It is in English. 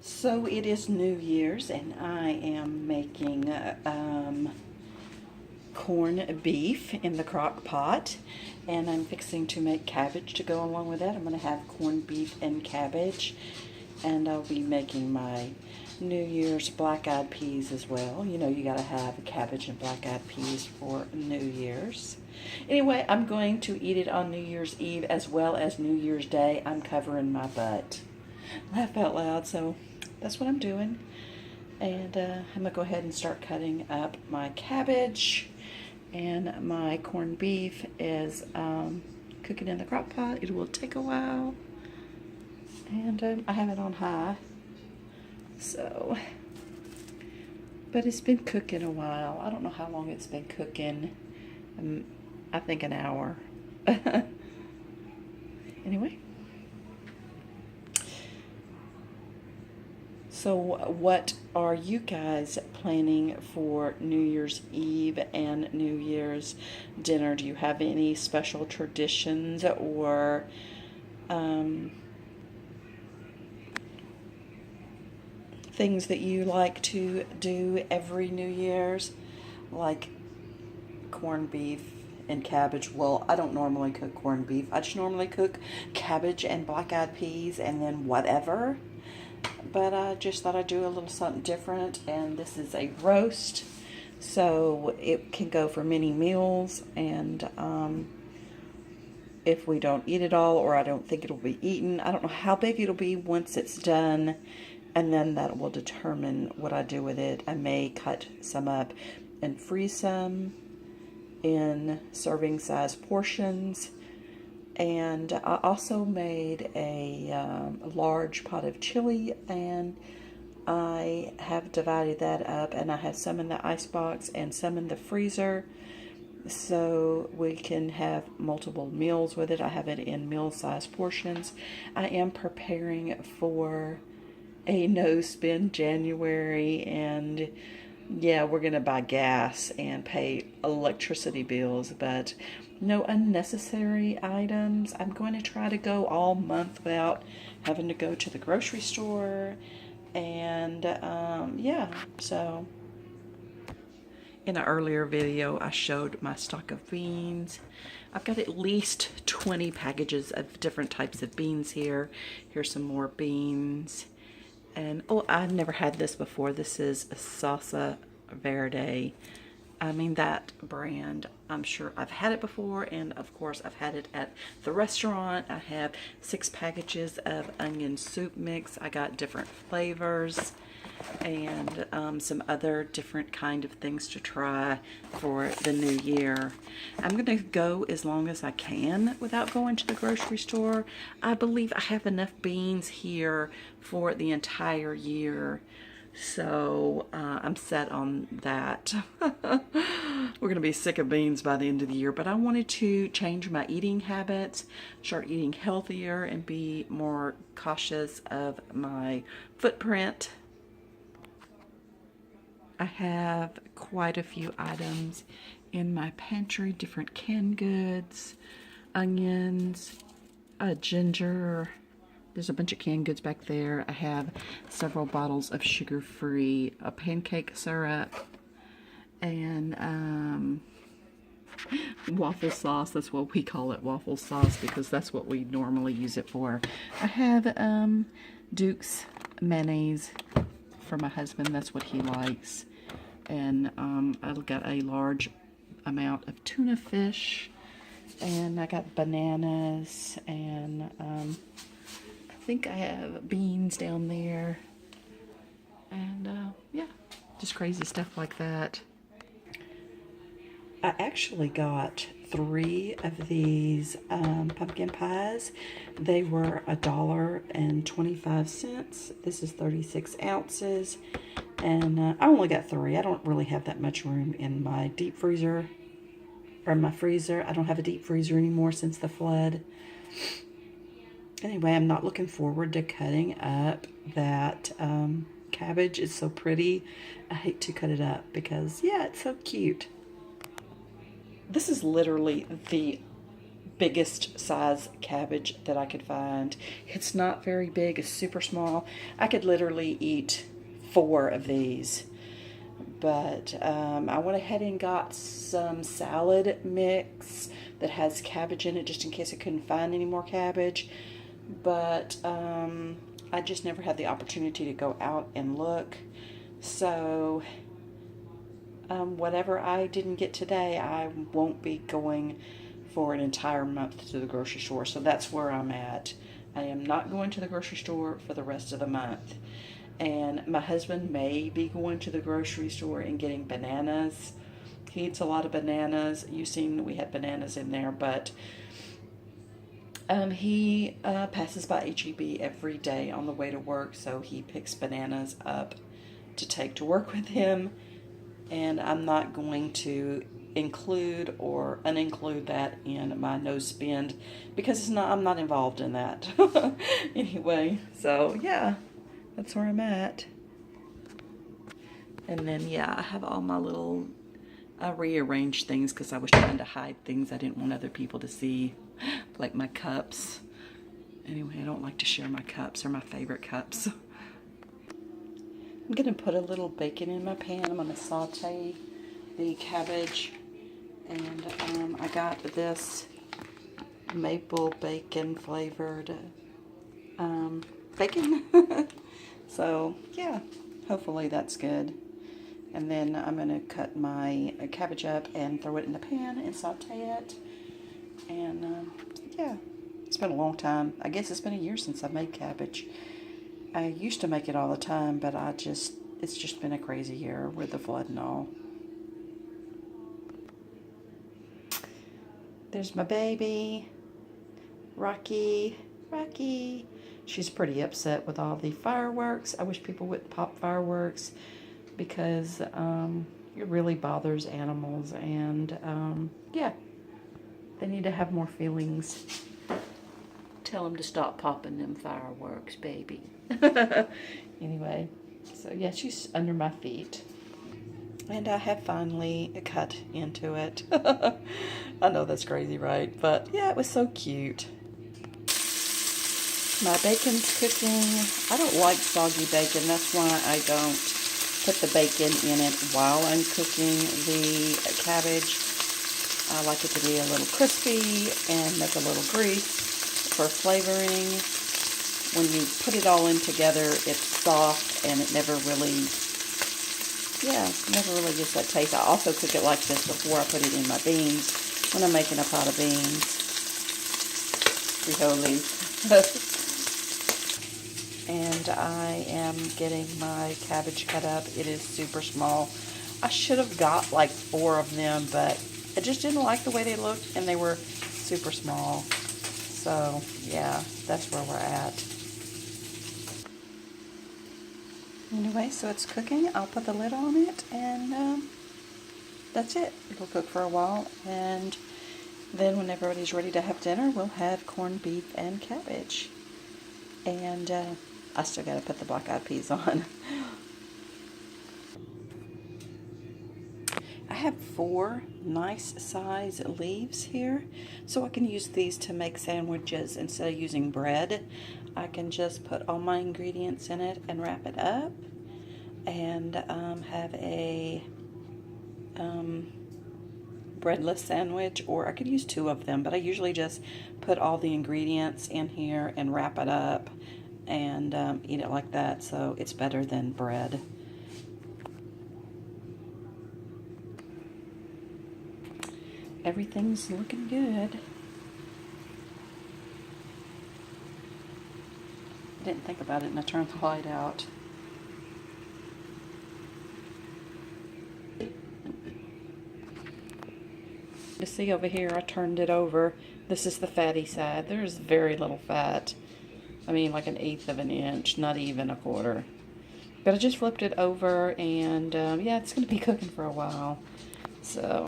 So it is New Year's, and I am making corned beef in the crock pot, and I'm fixing to make cabbage to go along with that. I'm going to have corned beef and cabbage, and I'll be making my New Year's black-eyed peas as well. You know, you got to have cabbage and black-eyed peas for New Year's. Anyway, I'm going to eat it on New Year's Eve as well as New Year's Day. I'm covering my butt. Laugh out loud, so that's what I'm doing. And I'm going to go ahead and start cutting up my cabbage. And my corned beef is cooking in the crock pot. It will take a while. And I have it on high. So, but it's been cooking a while. I don't know how long it's been cooking. I think an hour. Anyway. So what are you guys planning for New Year's Eve and New Year's dinner? Do you have any special traditions or things that you like to do every New Year's? Like corned beef and cabbage. Well, I don't normally cook corned beef. I just normally cook cabbage and black-eyed peas and then whatever. But I just thought I'd do a little something different, and this is a roast, so it can go for many meals, and if we don't eat it all, or I don't think it'll be eaten, I don't know how big it'll be once it's done, and then that will determine what I do with it. I may cut some up and freeze some in serving size portions. And I also made a large pot of chili, and I have divided that up, and I have some in the ice box and some in the freezer, so we can have multiple meals with it. I have it in meal-sized portions. I am preparing for a no-spend January, and yeah, we're going to buy gas and pay electricity bills, but no unnecessary items. I'm going to try to go all month without having to go to the grocery store. And yeah, so in an earlier video, I showed my stock of beans. I've got at least 20 packages of different types of beans here. Here's some more beans. And oh, I've never had this before. This is a salsa verde. I mean, that brand, I'm sure I've had it before, and of course I've had it at the restaurant. I have 6 packages of onion soup mix. I got different flavors and some other different kind of things to try for the new year. I'm going to go as long as I can without going to the grocery store. I believe I have enough beans here for the entire year. So I'm set on that. We're going to be sick of beans by the end of the year, but I wanted to change my eating habits, start eating healthier, and be more cautious of my footprint. I have quite a few items in my pantry, different canned goods, onions, ginger. There's a bunch of canned goods back there. I have several bottles of sugar-free pancake syrup and waffle sauce. That's what we call it, waffle sauce, because that's what we normally use it for. I have Duke's mayonnaise for my husband. That's what he likes. And I've got a large amount of tuna fish. And I got bananas and I think I have beans down there, and yeah, just crazy stuff like that. I actually got 3 of these pumpkin pies. They were $1.25. This is 36 ounces, and I only got 3. I don't really have that much room in my deep freezer, or my freezer. I don't have a deep freezer anymore since the flood. Anyway, I'm not looking forward to cutting up that cabbage. It's so pretty. I hate to cut it up because, yeah, it's so cute. This is literally the biggest size cabbage that I could find. It's not very big, it's super small. I could literally eat 4 of these. But I went ahead and got some salad mix that has cabbage in it just in case I couldn't find any more cabbage. But I just never had the opportunity to go out and look. So whatever I didn't get today, I won't be going for an entire month to the grocery store. So that's where I'm at. I am not going to the grocery store for the rest of the month. And my husband may be going to the grocery store and getting bananas. He eats a lot of bananas. You've seen we had bananas in there, but he passes by HEB every day on the way to work, so he picks bananas up to take to work with him. And I'm not going to include or uninclude that in my no spend because I'm not involved in that anyway. So yeah, that's where I'm at. And then yeah, I have all my little rearranged things because I was trying to hide things I didn't want other people to see, like my cups. Anyway, I don't like to share my cups. They're my favorite cups. I'm gonna put a little bacon in my pan. I'm gonna saute the cabbage. And I got this maple bacon flavored bacon. So yeah, hopefully that's good. And then I'm going to cut my cabbage up and throw it in the pan and saute it. And yeah, it's been a long time. I guess it's been a year since I made cabbage. I used to make it all the time, but it's just been a crazy year with the flood and all. There's my baby, Rocky. She's pretty upset with all the fireworks. I wish people wouldn't pop fireworks because it really bothers animals. And yeah, they need to have more feelings. Tell them to stop popping them fireworks, baby. Anyway, so yeah, she's under my feet. And I have finally cut into it. I know that's crazy, right? But yeah, it was so cute. My bacon's cooking. I don't like soggy bacon. That's why I don't put the bacon in it while I'm cooking the cabbage. I like it to be a little crispy and make a little grease for flavoring. When you put it all in together, it's soft and it never really gets that taste. I also cook it like this before I put it in my beans when I'm making a pot of beans. Frijoles. And I am getting my cabbage cut up. It is super small. I should have got like 4 of them, but I just didn't like the way they looked and they were super small. So yeah, that's where we're at. Anyway, so it's cooking. I'll put the lid on it and that's it. It'll cook for a while, and then when everybody's ready to have dinner, we'll have corned beef and cabbage. And I still got to put the black eyed peas on. I have 4 nice size leaves here, so I can use these to make sandwiches instead of using bread. I can just put all my ingredients in it and wrap it up and have a breadless sandwich, or I could use 2 of them, but I usually just put all the ingredients in here and wrap it up and eat it like that, so it's better than bread. Everything's looking good. I didn't think about it and I turned the light out. You see over here, I turned it over. This is the fatty side. There's very little fat. I mean, like 1/8 of an inch, not even 1/4. But I just flipped it over, and yeah, it's going to be cooking for a while. So